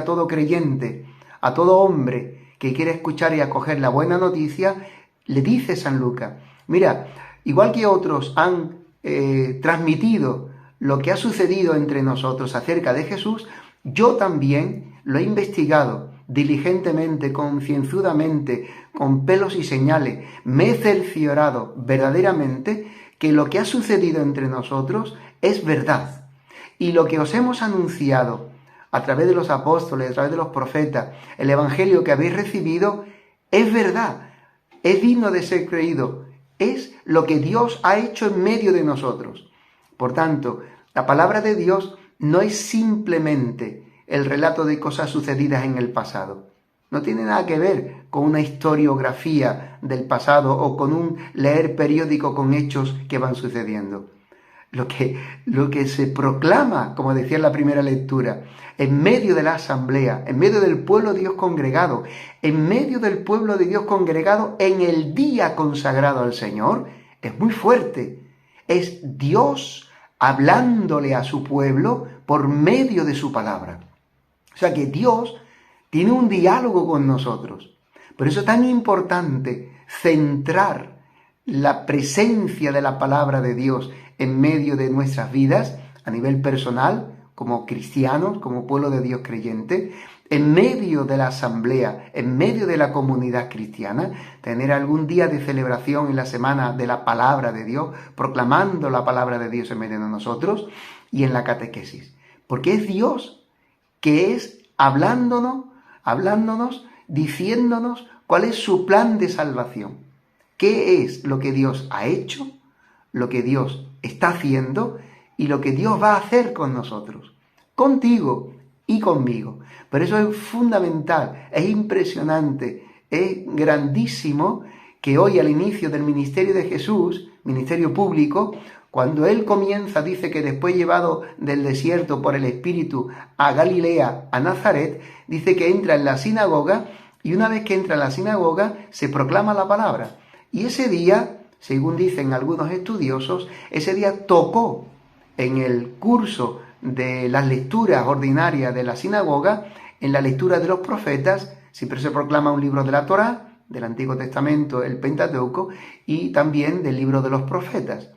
a todo creyente, a todo hombre que quiere escuchar y acoger la buena noticia, le dice San Lucas, mira, igual que otros han transmitido lo que ha sucedido entre nosotros acerca de Jesús, yo también lo he investigado diligentemente, concienzudamente, con pelos y señales, me he cerciorado verdaderamente que lo que ha sucedido entre nosotros es verdad. Y lo que os hemos anunciado a través de los apóstoles, a través de los profetas, el evangelio que habéis recibido, es verdad, es digno de ser creído, es lo que Dios ha hecho en medio de nosotros. Por tanto, la palabra de Dios no es simplemente el relato de cosas sucedidas en el pasado. No tiene nada que ver con una historiografía del pasado o con un leer periódico con hechos que van sucediendo. Lo que se proclama, como decía en la primera lectura, en medio de la asamblea, en medio del pueblo de Dios congregado, en medio del pueblo de Dios congregado en el día consagrado al Señor, es muy fuerte. Es Dios hablándole a su pueblo por medio de su palabra. O sea que Dios tiene un diálogo con nosotros. Por eso es tan importante centrar la presencia de la palabra de Dios en medio de nuestras vidas, a nivel personal, como cristianos, como pueblo de Dios creyente, en medio de la asamblea, en medio de la comunidad cristiana, tener algún día de celebración en la semana de la palabra de Dios, proclamando la palabra de Dios en medio de nosotros, y en la catequesis. Porque es Dios que es hablándonos, diciéndonos cuál es su plan de salvación. ¿Qué es lo que Dios ha hecho, lo que Dios está haciendo y lo que Dios va a hacer con nosotros, contigo y conmigo? Pero eso es fundamental, es impresionante, es grandísimo que hoy al inicio del ministerio de Jesús, ministerio público, cuando Él comienza, dice que después llevado del desierto por el Espíritu a Galilea, a Nazaret, dice que entra en la sinagoga y una vez que entra en la sinagoga se proclama la palabra. Y ese día, según dicen algunos estudiosos, ese día tocó en el curso de las lecturas ordinarias de la sinagoga, en la lectura de los profetas, siempre se proclama un libro de la Torá, del Antiguo Testamento, el Pentateuco, y también del libro de los profetas.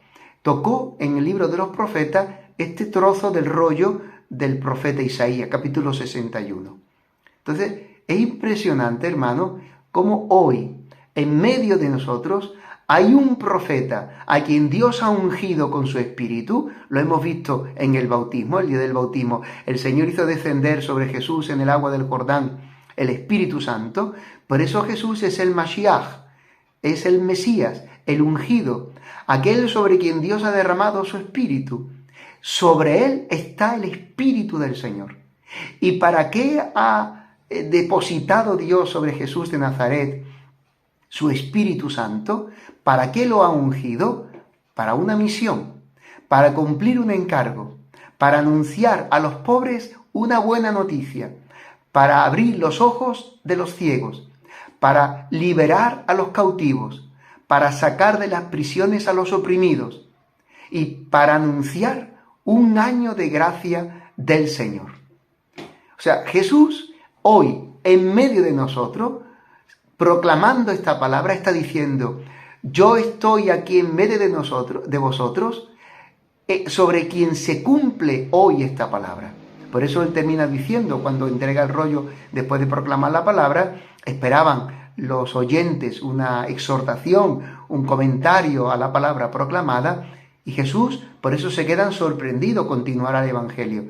Tocó en el libro de los profetas este trozo del rollo del profeta Isaías, capítulo 61. Entonces, es impresionante, hermano, cómo hoy, en medio de nosotros, hay un profeta a quien Dios ha ungido con su espíritu. Lo hemos visto en el bautismo, el día del bautismo. El Señor hizo descender sobre Jesús en el agua del Jordán el Espíritu Santo. Por eso Jesús es el Mashiach, es el Mesías, el ungido, aquel sobre quien Dios ha derramado su espíritu. Sobre él está el Espíritu del Señor. ¿Y para qué ha depositado Dios sobre Jesús de Nazaret su Espíritu Santo? ¿Para qué lo ha ungido? Para una misión, para cumplir un encargo, para anunciar a los pobres una buena noticia, para abrir los ojos de los ciegos, para liberar a los cautivos, para sacar de las prisiones a los oprimidos y para anunciar un año de gracia del Señor. O sea, Jesús hoy, en medio de nosotros, proclamando esta palabra, está diciendo: yo estoy aquí en medio de vosotros, sobre quien se cumple hoy esta palabra. Por eso él termina diciendo, cuando entrega el rollo después de proclamar la palabra, esperaban los oyentes una exhortación, un comentario a la palabra proclamada, y Jesús por eso se quedan sorprendidos, continuará el Evangelio.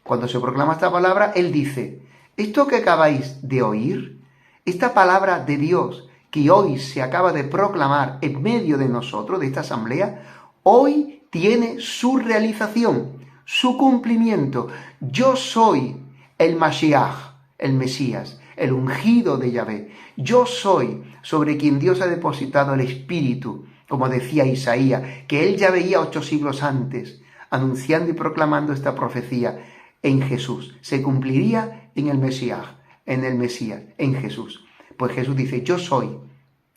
Cuando se proclama esta palabra, él dice: esto que acabáis de oír, esta palabra de Dios que hoy se acaba de proclamar en medio de nosotros, de esta asamblea, hoy tiene su realización, su cumplimiento. Yo soy el Mashiach, el Mesías, el ungido de Yahvé. Yo soy sobre quien Dios ha depositado el Espíritu, como decía Isaías, que él ya veía 8 siglos antes, anunciando y proclamando esta profecía en Jesús. Se cumpliría en el Mesías, en Jesús. Pues Jesús dice: yo soy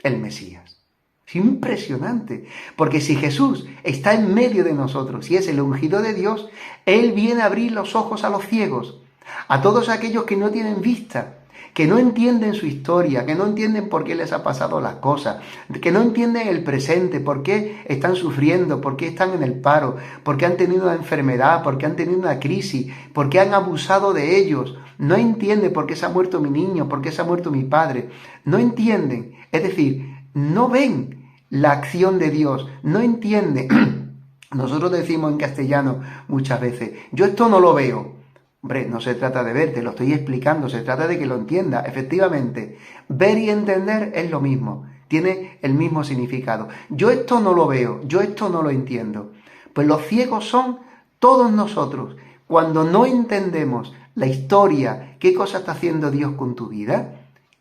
el Mesías. Es impresionante, porque si Jesús está en medio de nosotros y es el ungido de Dios, Él viene a abrir los ojos a los ciegos, A todos aquellos que no tienen vista, que no entienden su historia, que no entienden por qué les ha pasado las cosas, que no entienden el presente, por qué están sufriendo, por qué están en el paro, por qué han tenido una enfermedad, por qué han tenido una crisis, por qué han abusado de ellos. No entienden por qué se ha muerto mi niño, por qué se ha muerto mi padre. No entienden, es decir, no ven la acción de Dios, no entienden. Nosotros decimos en castellano muchas veces, yo esto no lo veo. Hombre, no se trata de ver, te lo estoy explicando, se trata de que lo entienda. Efectivamente, ver y entender es lo mismo, tiene el mismo significado. Yo esto no lo veo, yo esto no lo entiendo. Pues los ciegos son todos nosotros. Cuando no entendemos la historia, qué cosa está haciendo Dios con tu vida,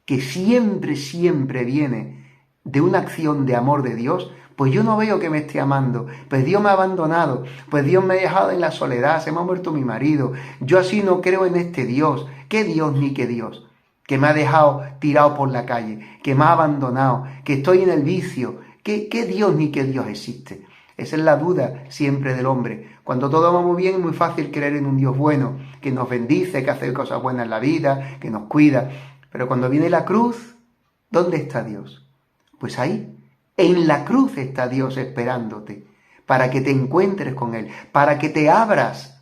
que siempre, siempre viene de una acción de amor de Dios, pues yo no veo que me esté amando, pues Dios me ha abandonado, pues Dios me ha dejado en la soledad, se me ha muerto mi marido, yo así no creo en este Dios, ¿qué Dios ni qué Dios? Que me ha dejado tirado por la calle, que me ha abandonado, que estoy en el vicio, ¿qué Dios ni qué Dios existe? Esa es la duda siempre del hombre. Cuando todo va muy bien es muy fácil creer en un Dios bueno, que nos bendice, que hace cosas buenas en la vida, que nos cuida, pero cuando viene la cruz, ¿dónde está Dios? Pues ahí. En la cruz está Dios esperándote para que te encuentres con Él, para que te abras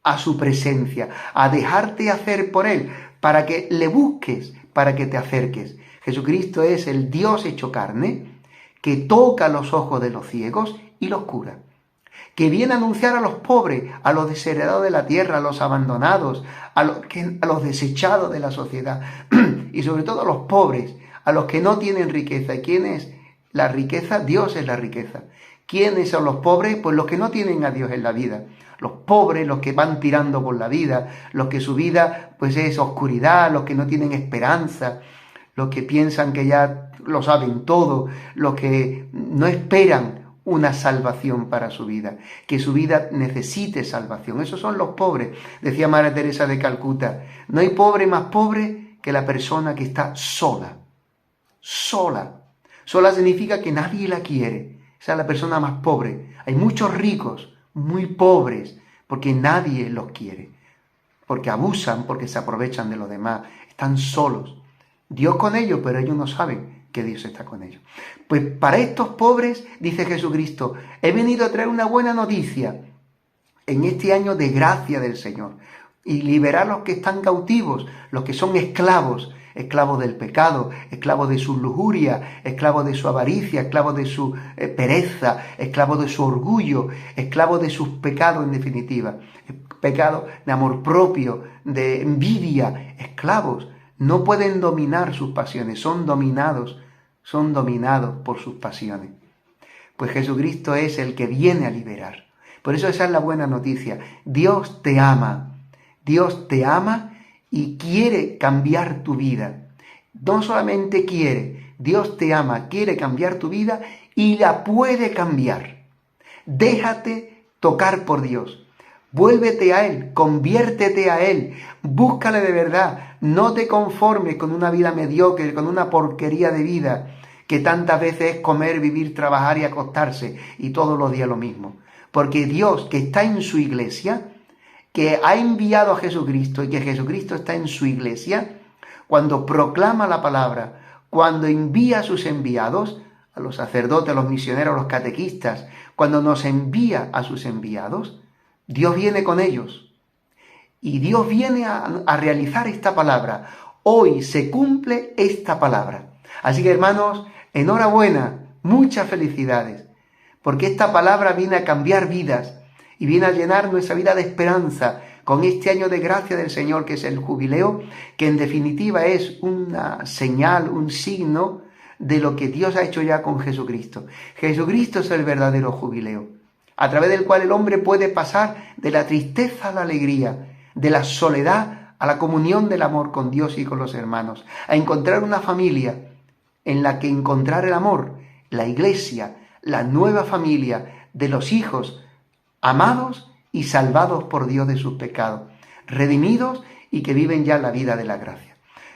a su presencia, a dejarte hacer por Él, para que le busques, para que te acerques. Jesucristo es el Dios hecho carne que toca los ojos de los ciegos y los cura, que viene a anunciar a los pobres, a los desheredados de la tierra, a los abandonados, a los desechados de la sociedad y sobre todo a los pobres, a los que no tienen riqueza. ¿Quién es la riqueza? Dios es la riqueza. ¿Quiénes son los pobres? Pues los que no tienen a Dios en la vida. Los pobres, los que van tirando por la vida, los que su vida pues es oscuridad, los que no tienen esperanza, los que piensan que ya lo saben todo, los que no esperan una salvación para su vida, que su vida necesite salvación. Esos son los pobres. Decía Madre Teresa de Calcuta, no hay pobre más pobre que la persona que está sola. Sola. Sola significa que nadie la quiere. Esa es la persona más pobre. Hay muchos ricos, muy pobres, porque nadie los quiere. Porque abusan, porque se aprovechan de los demás. Están solos. Dios con ellos, pero ellos no saben que Dios está con ellos. Pues para estos pobres, dice Jesucristo, he venido a traer una buena noticia en este año de gracia del Señor y liberar a los que están cautivos, los que son esclavos del pecado, esclavos de su lujuria, esclavos de su avaricia, esclavos de su pereza, esclavos de su orgullo, esclavos de sus pecados en definitiva, pecados de amor propio, de envidia, esclavos. No pueden dominar sus pasiones, son dominados por sus pasiones. Pues Jesucristo es el que viene a liberar. Por eso esa es la buena noticia. Dios te ama y quiere cambiar tu vida. No solamente quiere, Dios te ama, quiere cambiar tu vida y la puede cambiar. Déjate tocar por Dios. Vuélvete a Él, conviértete a Él, búscale de verdad. No te conformes con una vida mediocre, con una porquería de vida, que tantas veces es comer, vivir, trabajar y acostarse, y todos los días lo mismo. Porque Dios, que está en su iglesia, que ha enviado a Jesucristo y que Jesucristo está en su iglesia, cuando proclama la palabra, cuando envía a sus enviados, a los sacerdotes, a los misioneros, a los catequistas, cuando nos envía a sus enviados, Dios viene con ellos. Y Dios viene a realizar esta palabra. Hoy se cumple esta palabra. Así que, hermanos, enhorabuena, muchas felicidades, porque esta palabra viene a cambiar vidas y viene a llenar nuestra vida de esperanza con este año de gracia del Señor, que es el jubileo, que en definitiva es una señal, un signo de lo que Dios ha hecho ya con Jesucristo. Jesucristo es el verdadero jubileo, a través del cual el hombre puede pasar de la tristeza a la alegría, de la soledad a la comunión del amor con Dios y con los hermanos, a encontrar una familia en la que encontrar el amor, la iglesia, la nueva familia de los hijos amados y salvados por Dios de sus pecados, redimidos y que viven ya la vida de la gracia.